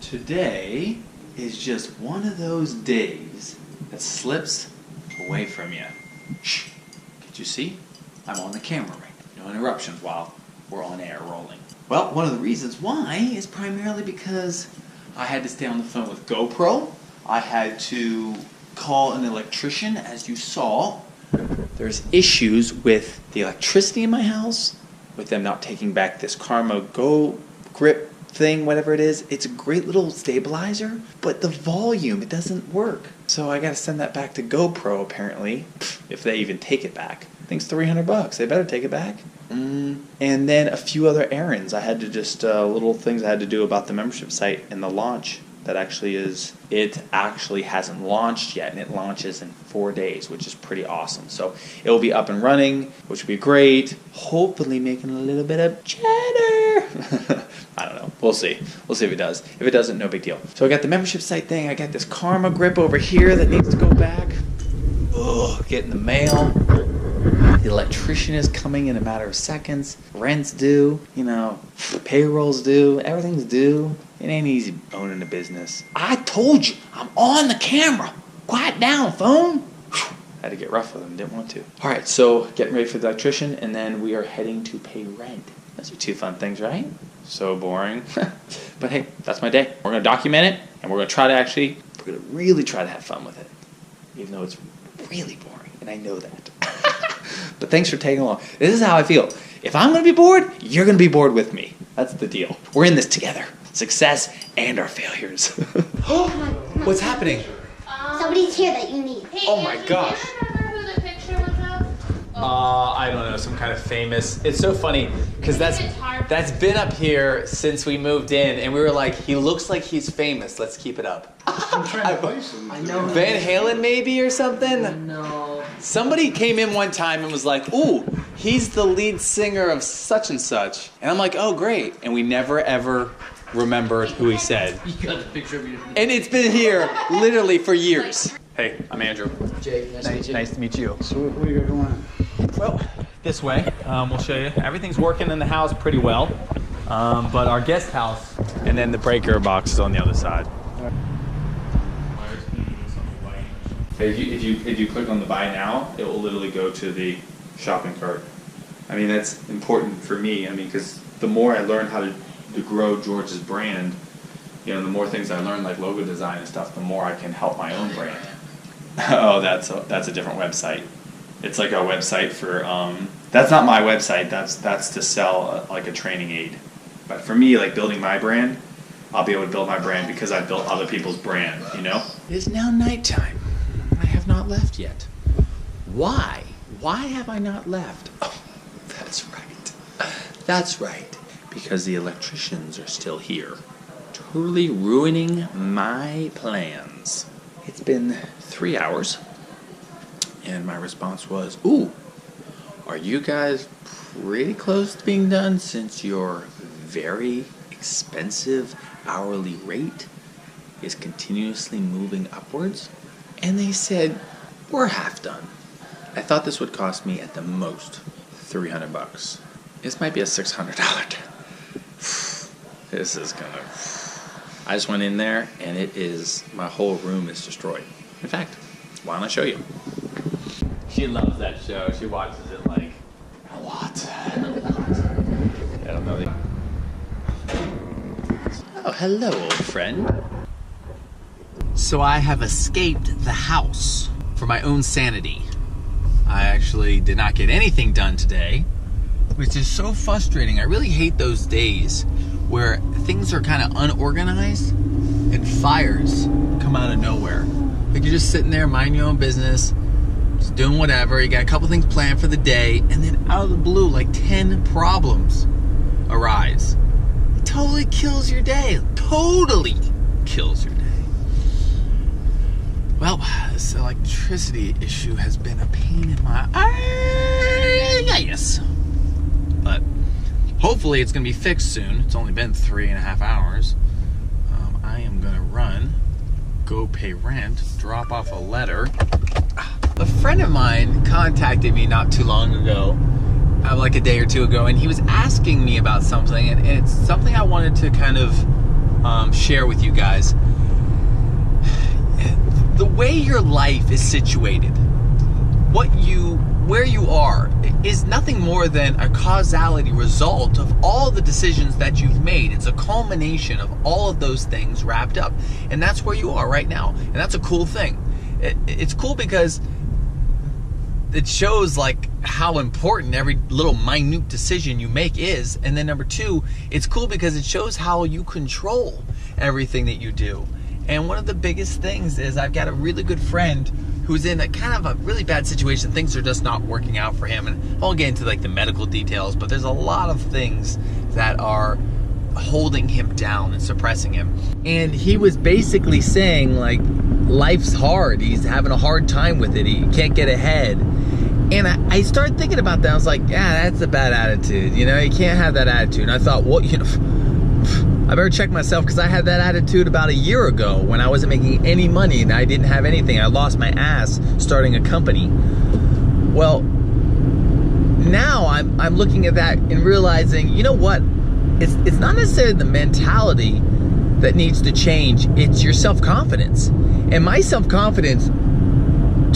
Today is just one of those days that slips away from you. Shh. Can't you see? I'm on the camera right now. No interruptions while we're on air rolling. Well, one of the reasons why is primarily because I had to stay on the phone with GoPro. I had to call an electrician, as you saw. There's issues with the electricity in my house, with them not taking back this Karma Go Grip thing, whatever it is. It's a great little stabilizer, but the volume, it doesn't work. So I gotta send that back to GoPro, apparently, if they even take it back. I think it's $300. They better take it back. And then a few other errands. I had to just, little things I had to do about the membership site and the launch. That actually is, it actually hasn't launched yet, and it launches in 4 days, which is pretty awesome. So it will be up and running, which will be great. Hopefully making a little bit of cheddar. I don't know. We'll see. We'll see if it does. If it doesn't, no big deal. So I got the membership site thing. I got this Karma Grip over here that needs to go back. Ugh, getting the mail. The electrician is coming in a matter of seconds. Rent's due. You know, payroll's due. Everything's due. It ain't easy owning a business. I told you, I'm on the camera. Quiet down, phone. Had to get rough with him, didn't want to. All right, so getting ready for the electrician, and then we are heading to pay rent. Those are two fun things, right? So boring. But hey, that's my day. We're gonna document it, and we're gonna really try to have fun with it. Even though it's really boring, and I know that. But thanks for tagging along. This is how I feel. If I'm gonna be bored, you're gonna be bored with me. That's the deal. We're in this together. Success and our failures. What's happening? Somebody's here that you need. Hey, Oh my Angie, gosh. Do you remember who the picture was of? I don't know, some kind of famous. It's so funny because that's been up here since we moved in, and we were like, he looks like he's famous. Let's keep it up. I'm trying to place him. I know. Van Halen maybe or something. No. Somebody came in one time and was like, "Ooh, he's the lead singer of such and such," and I'm like, "Oh, great!" And we never ever remembered who he said. You got the picture of you. And it's been here literally for years. Hey, I'm Andrew. Jake, nice to meet you. Nice to meet you. So what do you got going on? Well, this way, we'll show you. Everything's working in the house pretty well, but our guest house, and then the breaker box is on the other side. If you click on the buy now, it will literally go to the shopping cart. I mean, that's important for me. I mean, because the more I learn how to grow George's brand, you know, the more things I learn, like logo design and stuff, the more I can help my own brand. Oh, that's a different website. It's like a website for, that's not my website, that's to sell like a training aid. But for me, like building my brand, I'll be able to build my brand because I built other people's brand, you know? It is now nighttime. I have not left yet. Why? Why have I not left? Oh, that's right. That's right. Because the electricians are still here. Totally ruining my plans. It's been 3 hours. And my response was, ooh, are you guys pretty close to being done since your very expensive hourly rate is continuously moving upwards? And they said, we're half done. I thought this would cost me at the most $300. This might be a $600 This is gonna... I just went in there and it is, my whole room is destroyed. In fact, why don't I show you? She loves that show. She watches it like a lot. I don't know. Oh, hello, old friend. So I have escaped the house for my own sanity. I actually did not get anything done today, which is so frustrating. I really hate those days where things are kind of unorganized and fires come out of nowhere. Like you're just sitting there minding your own business, just doing whatever. You got a couple things planned for the day, and then out of the blue, like 10 problems arise. It totally kills your day. Totally kills your day. Well, this electricity issue has been a pain in my ass. But hopefully it's going to be fixed soon. It's only been 3.5 hours. I am going to run, go pay rent, drop off a letter. A friend of mine contacted me not too long ago, like a day or two ago, and he was asking me about something, and it's something I wanted to kind of share with you guys. The way your life is situated, where you are, is nothing more than a causality result of all the decisions that you've made. It's a culmination of all of those things wrapped up. And that's where you are right now. And that's a cool thing. It's cool because it shows like how important every little minute decision you make is. And then number two, it's cool because it shows how you control everything that you do. And one of the biggest things is I've got a really good friend who's in a kind of a really bad situation. Things are just not working out for him. And I won't get into like the medical details, but there's a lot of things that are holding him down and suppressing him. And he was basically saying like, life's hard. He's having a hard time with it. He can't get ahead. And I started thinking about that. I was like, yeah, that's a bad attitude. You know, you can't have that attitude. And I thought, well, you know, I better check myself because I had that attitude about a year ago when I wasn't making any money and I didn't have anything. I lost my ass starting a company. Well, now I'm looking at that and realizing, you know what? It's not necessarily the mentality that needs to change. It's your self-confidence. And my self-confidence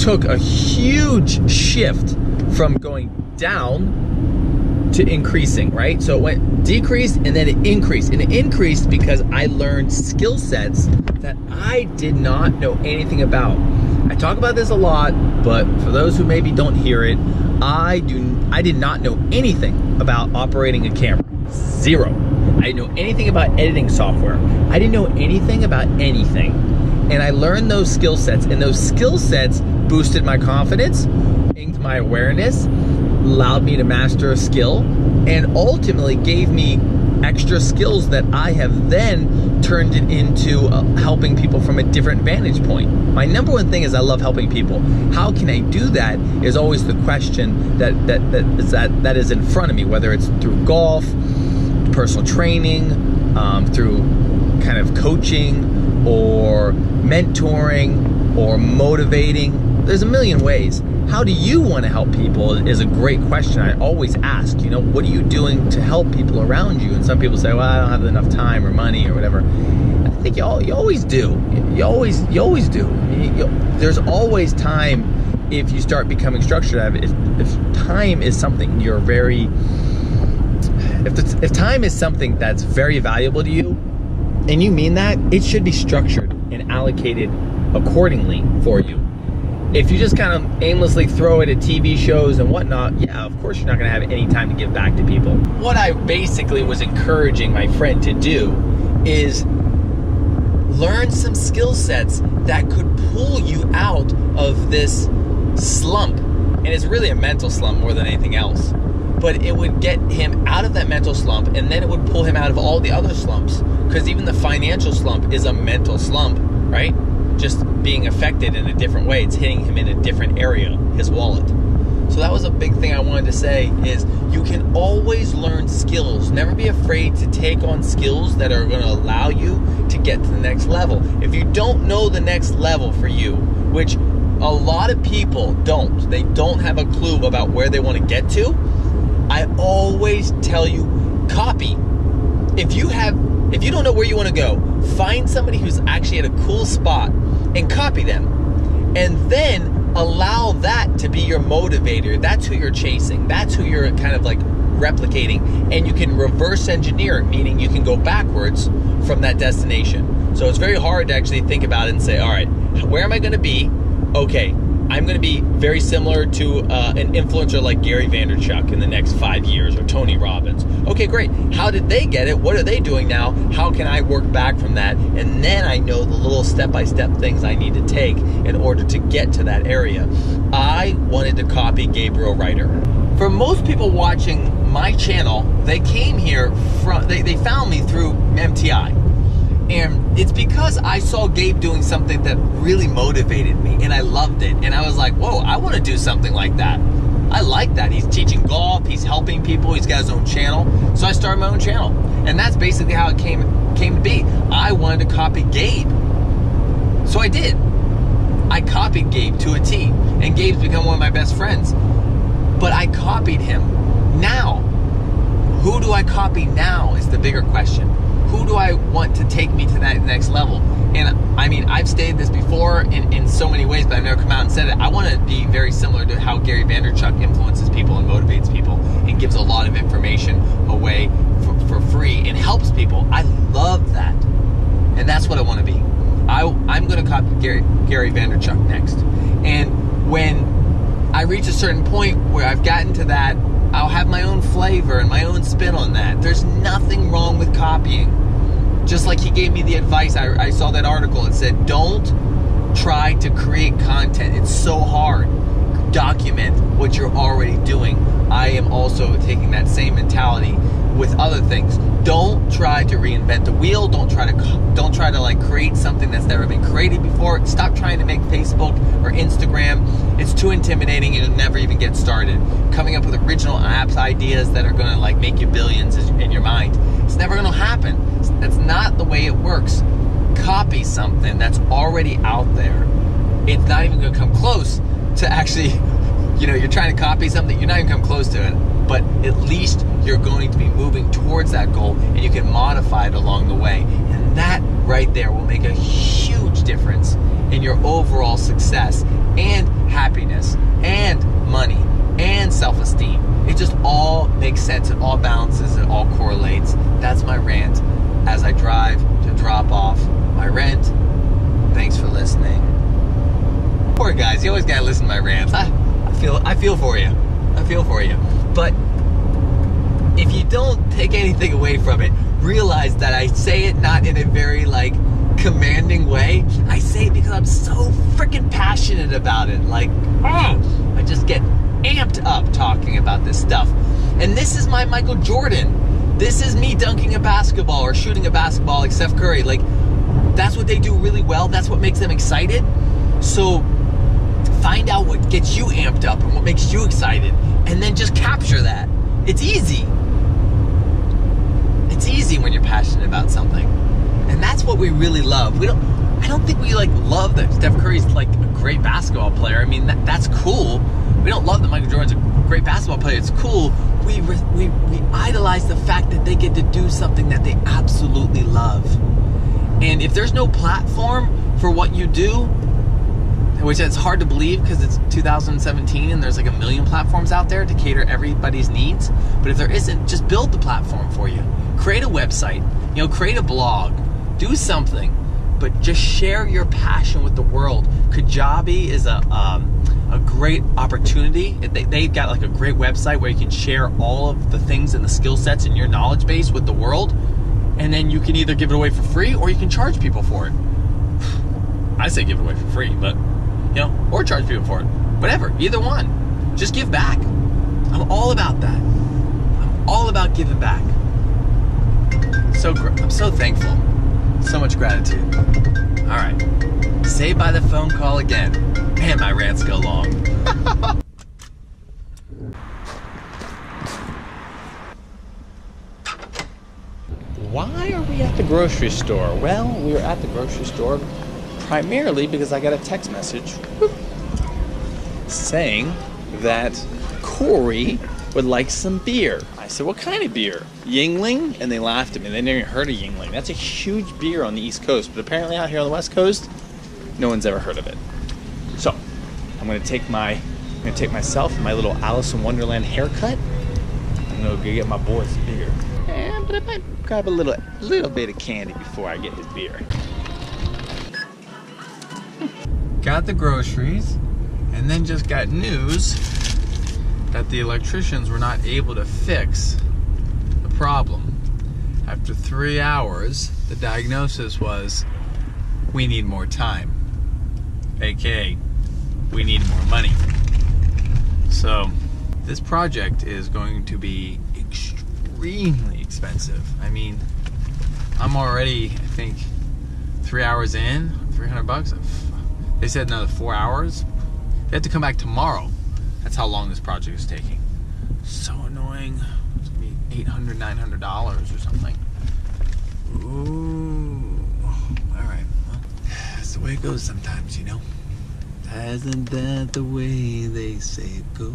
took a huge shift from going down to increasing, right? So it went decreased and then it increased. And it increased because I learned skill sets that I did not know anything about. I talk about this a lot, but for those who maybe don't hear it, I did not know anything about operating a camera. Zero. I didn't know anything about editing software. I didn't know anything about anything. And I learned those skill sets, and those skill sets boosted my confidence, increased my awareness, allowed me to master a skill, and ultimately gave me extra skills that I have then turned it into helping people from a different vantage point. My number one thing is I love helping people. How can I do that is always the question that is in front of me, whether it's through golf, personal training, through kind of coaching or mentoring or motivating. There's a million ways. How do you want to help people is a great question I always ask. You know, what are you doing to help people around you? And some people say, well, I don't have enough time or money or whatever. I think you always do. You always do. There's always time if you start becoming structured. If time is something you're very... If time is something that's very valuable to you, and you mean that, it should be structured and allocated accordingly for you. If you just kind of aimlessly throw it at TV shows and whatnot, yeah, of course you're not going to have any time to give back to people. What I basically was encouraging my friend to do is learn some skill sets that could pull you out of this slump. And it's really a mental slump more than anything else. But it would get him out of that mental slump, and then it would pull him out of all the other slumps. Because even the financial slump is a mental slump, right? Just being affected in a different way. It's hitting him in a different area, his wallet. So that was a big thing I wanted to say is you can always learn skills. Never be afraid to take on skills that are going to allow you to get to the next level. If you don't know the next level for you, which a lot of people don't, they don't have a clue about where they want to get to, I always tell you, copy. If you don't know where you want to go, find somebody who's actually at a cool spot and copy them. And then allow that to be your motivator. That's who you're chasing. That's who you're kind of like replicating. And you can reverse engineer it, meaning you can go backwards from that destination. So it's very hard to actually think about it and say, all right, where am I going to be? Okay, I'm going to be very similar to an influencer like Gary Vaynerchuk in the next 5 years, or Tony Robbins. Okay, great. How did they get it? What are they doing now? How can I work back from that? And then I know the little step-by-step things I need to take in order to get to that area. I wanted to copy Gabriel Reiter. For most people watching my channel, they came here from, they found me through MTI. And it's because I saw Gabe doing something that really motivated me, and I loved it. And I was like, whoa, I want to do something like that. I like that. He's teaching golf, he's helping people, he's got his own channel. So I started my own channel. And that's basically how it came to be. I wanted to copy Gabe. So I did. I copied Gabe to a T. And Gabe's become one of my best friends. But I copied him. Now, who do I copy now is the bigger question. who do I want to take me to that next level? And I mean, I've stated this before in so many ways, but I've never come out and said it. I want to be very similar to how Gary Vaynerchuk influences people and motivates people and gives a lot of information away for free and helps people. I love that. And that's what I want to be. I'm going to copy Gary Vaynerchuk next. And when I reach a certain point where I've gotten to that, I'll have my own flavor and my own spin on that. There's nothing wrong with copying. Just like he gave me the advice, I saw that article. It said, don't try to create content. It's so hard. Document what you're already doing. I am also taking that same mentality with other things. Don't try to reinvent the wheel. Don't try to like create something that's never been created before. Stop trying to make Facebook or Instagram. It's too intimidating and you'll never even get started. Coming up with original apps ideas that are gonna like make you billions in your mind. It's never gonna happen. That's not the way it works. Copy something that's already out there. It's not even gonna come close to actually, you're trying to copy something, you're not even come close to it. But at least you're going to be moving towards that goal and you can modify it along the way. And that right there will make a huge difference in your overall success and happiness and money and self-esteem. It just all makes sense. It all balances. It all correlates. That's my rant as I drive to drop off my rent. Thanks for listening. Poor guys, you always gotta listen to my rants. I feel for you. I feel for you. But if you don't take anything away from it, realize that I say it not in a very like commanding way. I say it because I'm so freaking passionate about it. Like, I just get amped up talking about this stuff. And this is my Michael Jordan. This is me dunking a basketball or shooting a basketball like Steph Curry. Like, that's what they do really well. That's what makes them excited. So find out what gets you amped up and what makes you excited, and then just capture that. It's easy. It's easy when you're passionate about something. And that's what we really love. I don't think we like love that Steph Curry's like a great basketball player. I mean, that's cool. We don't love that Michael Jordan's a great basketball player. It's cool. We idolize the fact that they get to do something that they absolutely love. And if there's no platform for what you do, which it's hard to believe because it's 2017 and there's like 1 million platforms out there to cater everybody's needs. But if there isn't, just build the platform for you. Create a website, create a blog, do something, but just share your passion with the world. Kajabi is a great opportunity. They've got like a great website where you can share all of the things and the skill sets in your knowledge base with the world. And then you can either give it away for free or you can charge people for it. I say give it away for free, but or charge people for it. Whatever, either one. Just give back. I'm all about that. I'm all about giving back. I'm so thankful. So much gratitude. All right. Saved by the phone call again. Man, my rants go long. Why are we at the grocery store? Well, we were at the grocery store primarily because I got a text message saying that Corey would like some beer. I said, what kind of beer? Yuengling? And they laughed at me. They never even heard of Yuengling. That's a huge beer on the East Coast, but apparently out here on the West Coast, no one's ever heard of it. So, I'm gonna take myself my little Alice in Wonderland haircut. I'm gonna go get my boy some beer. But I might grab a little bit of candy before I get his beer. Got the groceries, and then just got news that the electricians were not able to fix the problem. After 3 hours, the diagnosis was, we need more time. AKA, we need more money. So, this project is going to be extremely expensive. I mean, I'm already, I think, 3 hours in, $300. They said another 4 hours. They have to come back tomorrow. That's how long this project is taking. So annoying. It's gonna be $800, $900 or something. Ooh. All right. Well, that's the way it goes sometimes, Isn't that the way they say it goes?